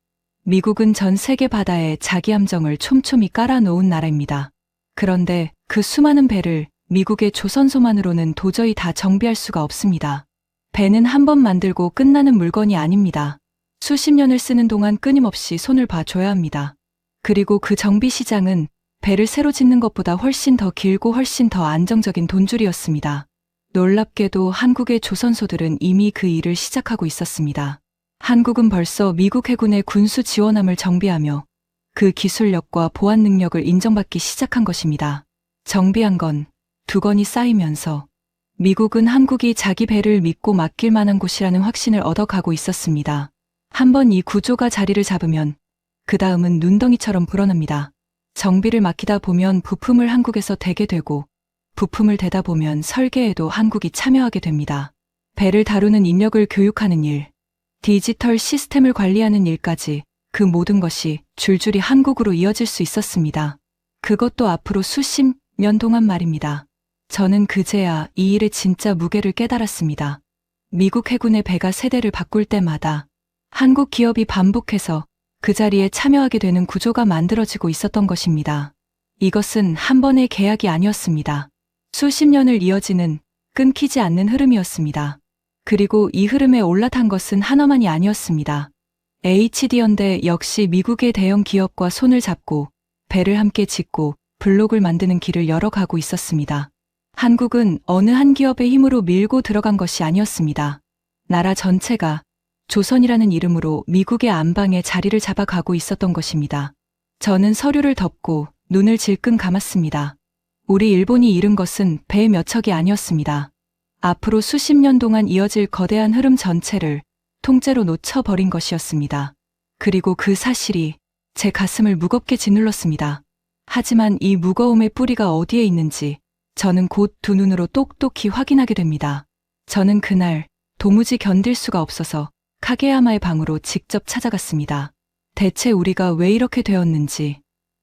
미국은 전 세계 바다에 자기 함정을 촘촘히 깔아놓은 나라입니다. 그런데 그 수많은 배를 미국의 조선소만으로는 도저히 다 정비할 수가 없습니다. 배는 한 번 만들고 끝나는 물건이 아닙니다. 수십 년을 쓰는 동안 끊임없이 손을 봐줘야 합니다. 그리고 그 정비 시장은 배를 새로 짓는 것보다 훨씬 더 길고 훨씬 더 안정적인 돈줄이었습니다. 놀랍게도 한국의 조선소들은 이미 그 일을 시작하고 있었습니다. 한국은 벌써 미국 해군의 군수 지원함을 정비하며 그 기술력과 보안 능력을 인정받기 시작한 것입니다. 정비한 건 두 건이 쌓이면서 미국은 한국이 자기 배를 믿고 맡길 만한 곳이라는 확신을 얻어가고 있었습니다. 한번 이 구조가 자리를 잡으면 그 다음은 눈덩이처럼 불어납니다. 정비를 맡기다 보면 부품을 한국에서 대게 되고 부품을 대다 보면 설계에도 한국이 참여하게 됩니다. 배를 다루는 인력을 교육하는 일, 디지털 시스템을 관리하는 일까지 그 모든 것이 줄줄이 한국으로 이어질 수 있었습니다. 그것도 앞으로 수십 년 동안 말입니다. 저는 그제야 이 일의 진짜 무게를 깨달았습니다. 미국 해군의 배가 세대를 바꿀 때마다 한국 기업이 반복해서 그 자리에 참여하게 되는 구조가 만들어지고 있었던 것입니다. 이것은 한 번의 계약이 아니었습니다. 수십 년을 이어지는 끊기지 않는 흐름이었습니다. 그리고 이 흐름에 올라탄 것은 하나만이 아니었습니다. HD현대 역시 미국의 대형 기업과 손을 잡고 배를 함께 짓고 블록을 만드는 길을 열어가고 있었습니다. 한국은 어느 한 기업의 힘으로 밀고 들어간 것이 아니었습니다. 나라 전체가 조선이라는 이름으로 미국의 안방에 자리를 잡아가고 있었던 것입니다. 저는 서류를 덮고 눈을 질끈 감았습니다. 우리 일본이 잃은 것은 배 몇 척이 아니었습니다. 앞으로 수십 년 동안 이어질 거대한 흐름 전체를 통째로 놓쳐버린 것이었습니다. 그리고 그 사실이 제 가슴을 무겁게 짓눌렀습니다. 하지만 이 무거움의 뿌리가 어디에 있는지 저는 곧 두 눈으로 똑똑히 확인하게 됩니다. 저는 그날 도무지 견딜 수가 없어서 카게야마의 방으로 직접 찾아갔습니다. 대체 우리가 왜 이렇게 되었는지,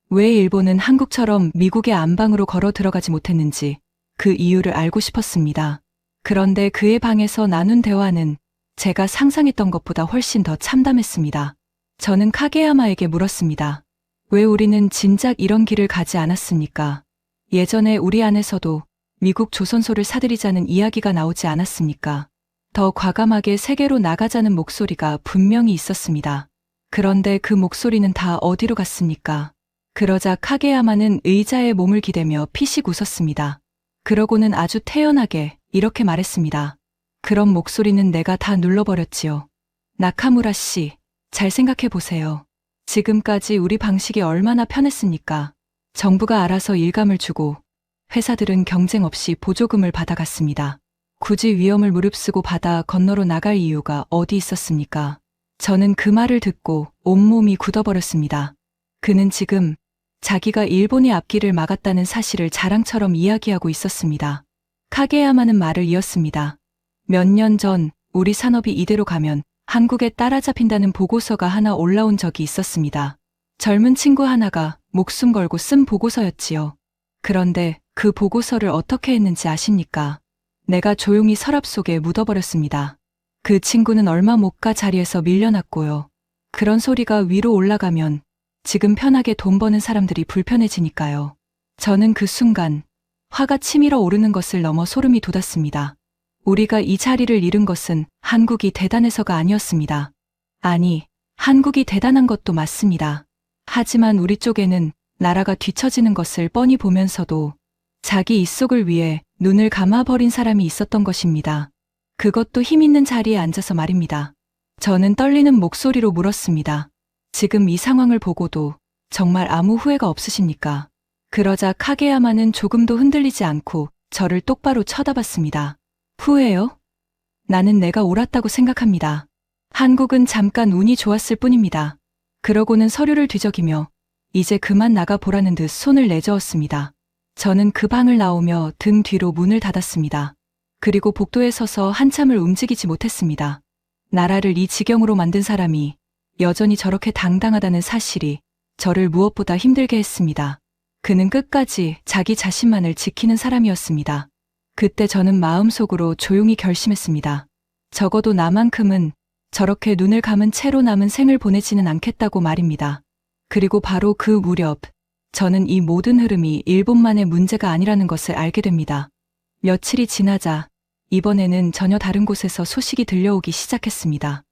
왜 일본은 한국처럼 미국의 안방으로 걸어 들어가지 못했는지 그 이유를 알고 싶었습니다. 그런데 그의 방에서 나눈 대화는 제가 상상했던 것보다 훨씬 더 참담했습니다. 저는 카게야마에게 물었습니다. 왜 우리는 진작 이런 길을 가지 않았습니까? 예전에 우리 안에서도 미국 조선소를 사들이자는 이야기가 나오지 않았습니까? 더 과감하게 세계로 나가자는 목소리가 분명히 있었습니다. 그런데 그 목소리는 다 어디로 갔습니까? 그러자 카게야마는 의자에 몸을 기대며 피식 웃었습니다. 그러고는 아주 태연하게 이렇게 말했습니다. 그런 목소리는 내가 다 눌러버렸지요. 나카무라 씨, 잘 생각해 보세요. 지금까지 우리 방식이 얼마나 편했습니까? 정부가 알아서 일감을 주고 회사들은 경쟁 없이 보조금을 받아갔습니다. 굳이 위험을 무릅쓰고 바다 건너로 나갈 이유가 어디 있었습니까? 저는 그 말을 듣고 온몸이 굳어버렸습니다. 그는 지금 자기가 일본의 앞길을 막았다는 사실을 자랑처럼 이야기하고 있었습니다. 카게야마는 말을 이었습니다. 몇 년 전 우리 산업이 이대로 가면 한국에 따라잡힌다는 보고서가 하나 올라온 적이 있었습니다. 젊은 친구 하나가 목숨 걸고 쓴 보고서였지요. 그런데 그 보고서를 어떻게 했는지 아십니까? 내가 조용히 서랍 속에 묻어버렸습니다. 그 친구는 얼마 못 가 자리에서 밀려났고요. 그런 소리가 위로 올라가면 지금 편하게 돈 버는 사람들이 불편해지니까요. 저는 그 순간 화가 치밀어 오르는 것을 넘어 소름이 돋았습니다. 우리가 이 자리를 잃은 것은 한국이 대단해서가 아니었습니다. 아니, 한국이 대단한 것도 맞습니다. 하지만 우리 쪽에는 나라가 뒤처지는 것을 뻔히 보면서도 자기 입속을 위해 눈을 감아버린 사람이 있었던 것입니다. 그것도 힘 있는 자리에 앉아서 말입니다. 저는 떨리는 목소리로 물었습니다. 지금 이 상황을 보고도 정말 아무 후회가 없으십니까? 그러자 카게야마는 조금도 흔들리지 않고 저를 똑바로 쳐다봤습니다. 후회요? 나는 내가 옳았다고 생각합니다. 한국은 잠깐 운이 좋았을 뿐입니다. 그러고는 서류를 뒤적이며 이제 그만 나가보라는 듯 손을 내저었습니다. 저는 그 방을 나오며 등 뒤로 문을 닫았습니다. 그리고 복도에 서서 한참을 움직이지 못했습니다. 나라를 이 지경으로 만든 사람이 여전히 저렇게 당당하다는 사실이 저를 무엇보다 힘들게 했습니다. 그는 끝까지 자기 자신만을 지키는 사람이었습니다. 그때 저는 마음속으로 조용히 결심했습니다. 적어도 나만큼은 저렇게 눈을 감은 채로 남은 생을 보내지는 않겠다고 말입니다. 그리고 바로 그 무렵 저는 이 모든 흐름이 일본만의 문제가 아니라는 것을 알게 됩니다. 며칠이 지나자 이번에는 전혀 다른 곳에서 소식이 들려오기 시작했습니다.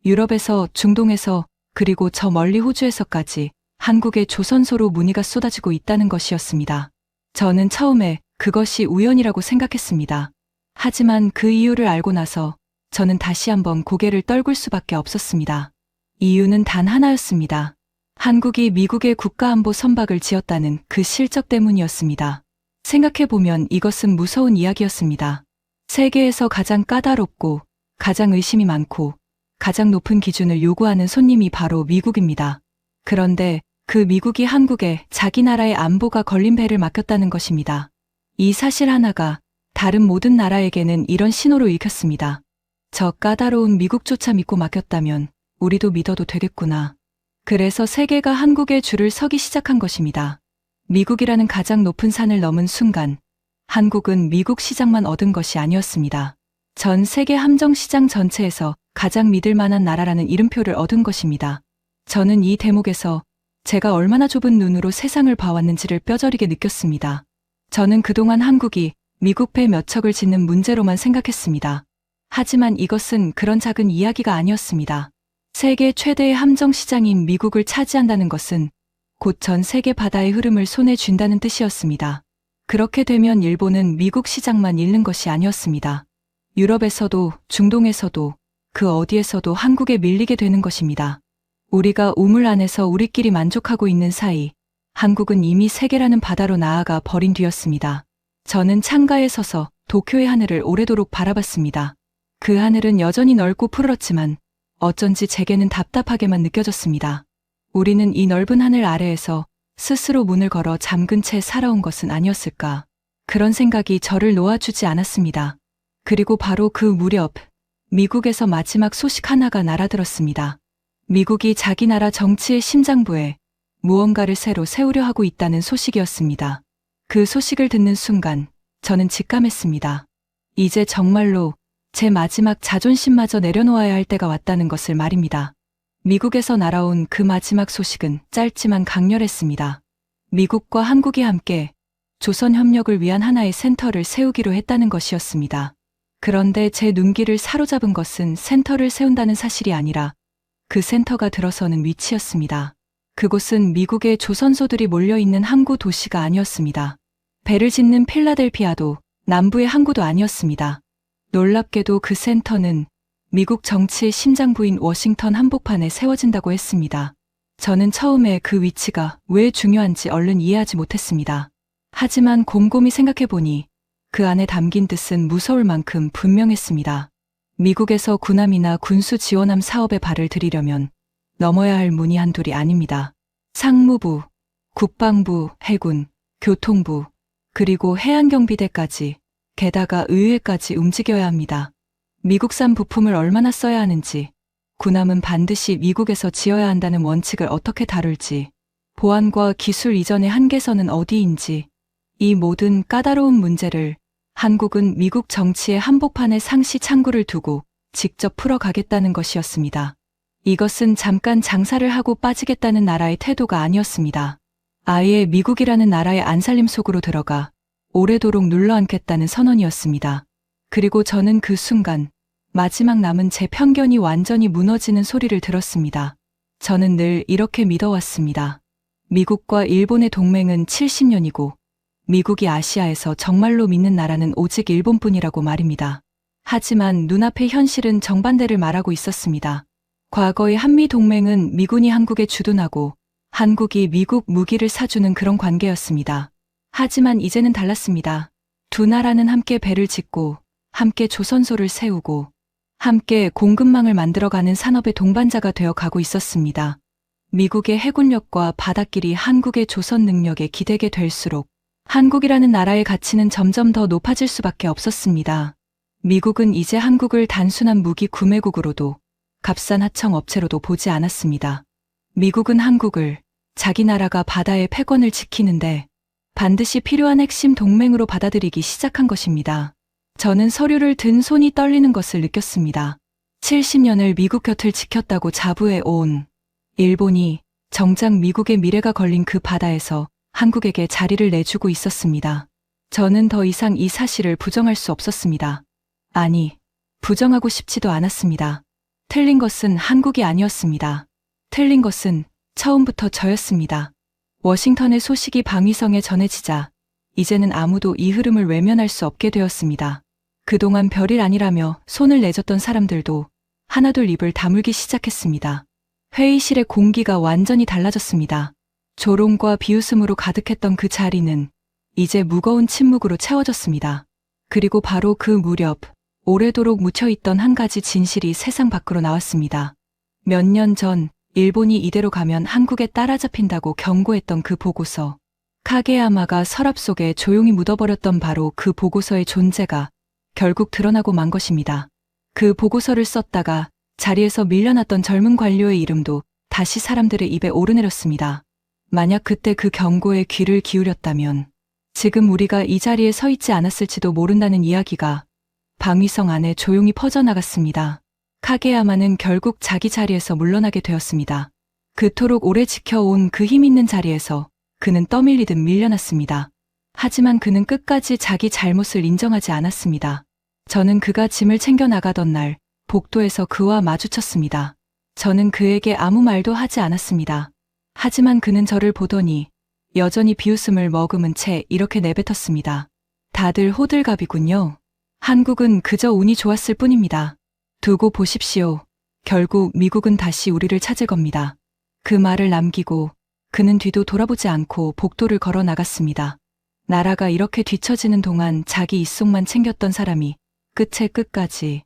유럽에서, 중동에서, 그리고 저 멀리 호주에서까지 한국의 조선소로 문의가 쏟아지고 있다는 것이었습니다. 저는 처음에 그것이 우연이라고 생각했습니다. 하지만 그 이유를 알고 나서 저는 다시 한번 고개를 떨굴 수밖에 없었습니다. 이유는 단 하나였습니다. 한국이 미국의 국가안보 선박을 지었다는 그 실적 때문이었습니다. 생각해보면 이것은 무서운 이야기였습니다. 세계에서 가장 까다롭고 가장 의심이 많고 가장 높은 기준을 요구하는 손님이 바로 미국입니다. 그런데 그 미국이 한국에 자기 나라의 안보가 걸린 배를 맡겼다는 것입니다. 이 사실 하나가 다른 모든 나라에게는 이런 신호로 읽혔습니다. 저 까다로운 미국조차 믿고 맡겼다면 우리도 믿어도 되겠구나. 그래서 세계가 한국의 줄을 서기 시작한 것입니다. 미국이라는 가장 높은 산을 넘은 순간 한국은 미국 시장만 얻은 것이 아니었습니다. 전 세계 함정시장 전체에서 가장 믿을 만한 나라라는 이름표를 얻은 것입니다. 저는 이 대목에서 제가 얼마나 좁은 눈으로 세상을 봐왔는지를 뼈저리게 느꼈습니다. 저는 그동안 한국이 미국 배 몇 척을 짓는 문제로만 생각했습니다. 하지만 이것은 그런 작은 이야기가 아니었습니다. 세계 최대의 함정시장인 미국을 차지한다는 것은 곧 전 세계 바다의 흐름을 손에 쥔다는 뜻이었습니다. 그렇게 되면 일본은 미국 시장만 잃는 것이 아니었습니다. 유럽에서도 중동에서도 그 어디에서도 한국에 밀리게 되는 것입니다. 우리가 우물 안에서 우리끼리 만족하고 있는 사이 한국은 이미 세계라는 바다로 나아가 버린 뒤였습니다. 저는 창가에 서서 도쿄의 하늘을 오래도록 바라봤습니다. 그 하늘은 여전히 넓고 푸르렀지만 어쩐지 제게는 답답하게만 느껴졌습니다. 우리는 이 넓은 하늘 아래에서 스스로 문을 걸어 잠근 채 살아온 것은 아니었을까. 그런 생각이 저를 놓아주지 않았습니다. 그리고 바로 그 무렵 미국에서 마지막 소식 하나가 날아들었습니다. 미국이 자기 나라 정치의 심장부에 무언가를 새로 세우려 하고 있다는 소식이었습니다. 그 소식을 듣는 순간 저는 직감했습니다. 이제 정말로 제 마지막 자존심마저 내려놓아야 할 때가 왔다는 것을 말입니다. 미국에서 날아온 그 마지막 소식은 짧지만 강렬했습니다. 미국과 한국이 함께 조선 협력을 위한 하나의 센터를 세우기로 했다는 것이었습니다. 그런데 제 눈길을 사로잡은 것은 센터를 세운다는 사실이 아니라 그 센터가 들어서는 위치였습니다. 그곳은 미국의 조선소들이 몰려있는 항구 도시가 아니었습니다. 배를 짓는 필라델피아도 남부의 항구도 아니었습니다. 놀랍게도 그 센터는 미국 정치의 심장부인 워싱턴 한복판에 세워진다고 했습니다. 저는 처음에 그 위치가 왜 중요한지 얼른 이해하지 못했습니다. 하지만 곰곰이 생각해보니 그 안에 담긴 뜻은 무서울 만큼 분명했습니다. 미국에서 군함이나 군수 지원함 사업에 발을 들이려면 넘어야 할 문이 한둘이 아닙니다. 상무부, 국방부, 해군, 교통부, 그리고 해안경비대까지, 게다가 의회까지 움직여야 합니다. 미국산 부품을 얼마나 써야 하는지, 군함은 반드시 미국에서 지어야 한다는 원칙을 어떻게 다룰지, 보안과 기술 이전의 한계선은 어디인지, 이 모든 까다로운 문제를 한국은 미국 정치의 한복판에 상시 창구를 두고 직접 풀어가겠다는 것이었습니다. 이것은 잠깐 장사를 하고 빠지겠다는 나라의 태도가 아니었습니다. 아예 미국이라는 나라의 안살림 속으로 들어가 오래도록 눌러앉겠다는 선언이었습니다. 그리고 저는 그 순간 마지막 남은 제 편견이 완전히 무너지는 소리를 들었습니다. 저는 늘 이렇게 믿어왔습니다. 미국과 일본의 동맹은 70년이고 미국이 아시아에서 정말로 믿는 나라는 오직 일본뿐이라고 말입니다. 하지만 눈앞의 현실은 정반대를 말하고 있었습니다. 과거의 한미동맹은 미군이 한국에 주둔하고 한국이 미국 무기를 사주는 그런 관계였습니다. 하지만 이제는 달랐습니다. 두 나라는 함께 배를 짓고 함께 조선소를 세우고 함께 공급망을 만들어가는 산업의 동반자가 되어 가고 있었습니다. 미국의 해군력과 바닷길이 한국의 조선 능력에 기대게 될수록 한국이라는 나라의 가치는 점점 더 높아질 수밖에 없었습니다. 미국은 이제 한국을 단순한 무기 구매국으로도 값싼 하청 업체로도 보지 않았습니다. 미국은 한국을 자기 나라가 바다의 패권을 지키는데 반드시 필요한 핵심 동맹으로 받아들이기 시작한 것입니다. 저는 서류를 든 손이 떨리는 것을 느꼈습니다. 70년을 미국 곁을 지켰다고 자부해 온 일본이 정작 미국의 미래가 걸린 그 바다에서 한국에게 자리를 내주고 있었습니다. 저는 더 이상 이 사실을 부정할 수 없었습니다. 아니, 부정하고 싶지도 않았습니다. 틀린 것은 한국이 아니었습니다. 틀린 것은 처음부터 저였습니다. 워싱턴의 소식이 방위성에 전해지자 이제는 아무도 이 흐름을 외면할 수 없게 되었습니다. 그동안 별일 아니라며 손을 내줬던 사람들도 하나둘 입을 다물기 시작했습니다. 회의실의 공기가 완전히 달라졌습니다. 조롱과 비웃음으로 가득했던 그 자리는 이제 무거운 침묵으로 채워졌습니다. 그리고 바로 그 무렵 오래도록 묻혀있던 한 가지 진실이 세상 밖으로 나왔습니다. 몇 년 전 일본이 이대로 가면 한국에 따라잡힌다고 경고했던 그 보고서. 카게야마가 서랍 속에 조용히 묻어버렸던 바로 그 보고서의 존재가 결국 드러나고 만 것입니다. 그 보고서를 썼다가 자리에서 밀려났던 젊은 관료의 이름도 다시 사람들의 입에 오르내렸습니다. 만약 그때 그 경고에 귀를 기울였다면 지금 우리가 이 자리에 서 있지 않았을지도 모른다는 이야기가 방위성 안에 조용히 퍼져나갔습니다. 카게야마는 결국 자기 자리에서 물러나게 되었습니다. 그토록 오래 지켜온 그 힘 있는 자리에서 그는 떠밀리듯 밀려났습니다. 하지만 그는 끝까지 자기 잘못을 인정하지 않았습니다. 저는 그가 짐을 챙겨 나가던 날 복도에서 그와 마주쳤습니다. 저는 그에게 아무 말도 하지 않았습니다. 하지만 그는 저를 보더니 여전히 비웃음을 머금은 채 이렇게 내뱉었습니다. 다들 호들갑이군요. 한국은 그저 운이 좋았을 뿐입니다. 두고 보십시오. 결국 미국은 다시 우리를 찾을 겁니다. 그 말을 남기고 그는 뒤도 돌아보지 않고 복도를 걸어 나갔습니다. 나라가 이렇게 뒤처지는 동안 자기 입속만 챙겼던 사람이 끝의 끝까지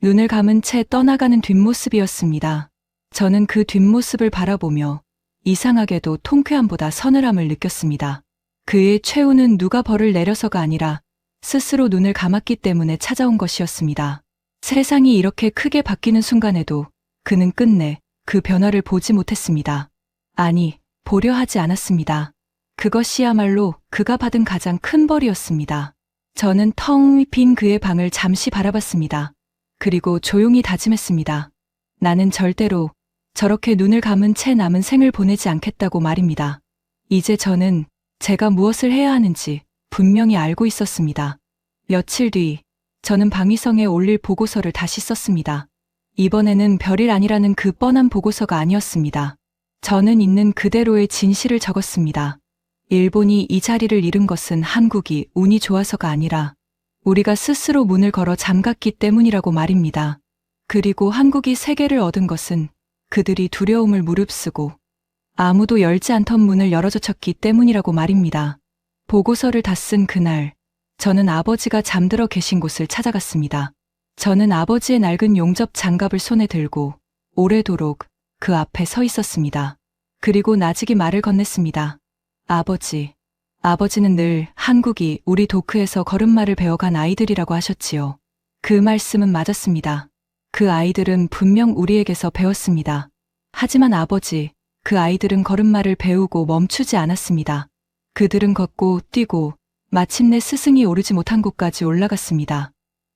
눈을 감은 채 떠나가는 뒷모습이었습니다. 저는 그 뒷모습을 바라보며 이상하게도 통쾌함보다 서늘함을 느꼈습니다. 그의 최후는 누가 벌을 내려서가 아니라 스스로 눈을 감았기 때문에 찾아온 것이었습니다. 세상이 이렇게 크게 바뀌는 순간에도 그는 끝내 그 변화를 보지 못했습니다. 아니, 보려 하지 않았습니다. 그것이야말로 그가 받은 가장 큰 벌이었습니다. 저는 텅 빈 그의 방을 잠시 바라봤습니다. 그리고 조용히 다짐했습니다. 나는 절대로 저렇게 눈을 감은 채 남은 생을 보내지 않겠다고 말입니다. 이제 저는 제가 무엇을 해야 하는지 분명히 알고 있었습니다. 며칠 뒤 저는 방위성에 올릴 보고서를 다시 썼습니다. 이번에는 별일 아니라는 그 뻔한 보고서가 아니었습니다. 저는 있는 그대로의 진실을 적었습니다. 일본이 이 자리를 잃은 것은 한국이 운이 좋아서가 아니라 우리가 스스로 문을 걸어 잠갔기 때문이라고 말입니다. 그리고 한국이 세계를 얻은 것은 그들이 두려움을 무릅쓰고 아무도 열지 않던 문을 열어젖혔기 때문이라고 말입니다. 보고서를 다 쓴 그날, 저는 아버지가 잠들어 계신 곳을 찾아갔습니다. 저는 아버지의 낡은 용접 장갑을 손에 들고 오래도록 그 앞에 서 있었습니다. 그리고 나직이 말을 건넸습니다. 아버지, 아버지는 늘 한국이 우리 도크에서 걸음마를 배워간 아이들이라고 하셨지요. 그 말씀은 맞았습니다. 그 아이들은 분명 우리에게서 배웠습니다. 하지만 아버지, 그 아이들은 걸음마를 배우고 멈추지 않았습니다. 그들은 걷고 뛰고 마침내 스승이 오르지 못한 곳까지 올라갔습니다.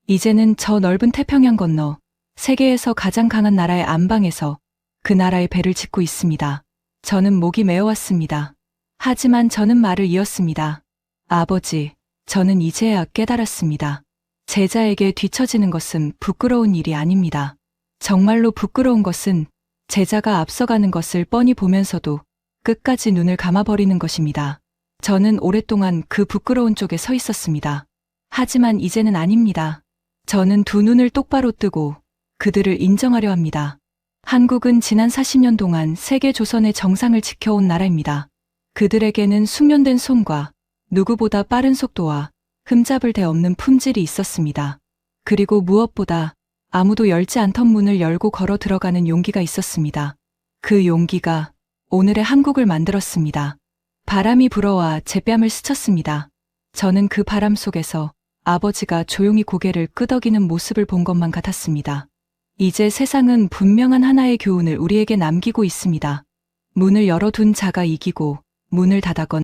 이제는 저 넓은 태평양 건너 세계에서 가장 강한 나라의 안방에서 그 나라의 배를 짓고 있습니다. 저는 목이 메어왔습니다. 하지만 저는 말을 이었습니다. 아버지, 저는 이제야 깨달았습니다. 제자에게 뒤처지는 것은 부끄러운 일이 아닙니다. 정말로 부끄러운 것은 제자가 앞서가는 것을 뻔히 보면서도 끝까지 눈을 감아버리는 것입니다. 저는 오랫동안 그 부끄러운 쪽에 서 있었습니다. 하지만 이제는 아닙니다. 저는 두 눈을 똑바로 뜨고 그들을 인정하려 합니다. 한국은 지난 40년 동안 세계 조선의 정상을 지켜온 나라입니다. 그들에게는 숙련된 손과 누구보다 빠른 속도와 흠잡을 데 없는 품질이 있었습니다. 그리고 무엇보다 아무도 열지 않던 문을 열고 걸어 들어가는 용기가 있었습니다. 그 용기가 오늘의 한국을 만들었습니다. 바람이 불어와 제 뺨을 스쳤습니다. 저는 그 바람 속에서 아버지가 조용히 고개를 끄덕이는 모습을 본 것만 같았습니다. 이제 세상은 분명한 하나의 교훈을 우리에게 남기고 있습니다. 문을 열어둔 자가 이기고 문을 닫아건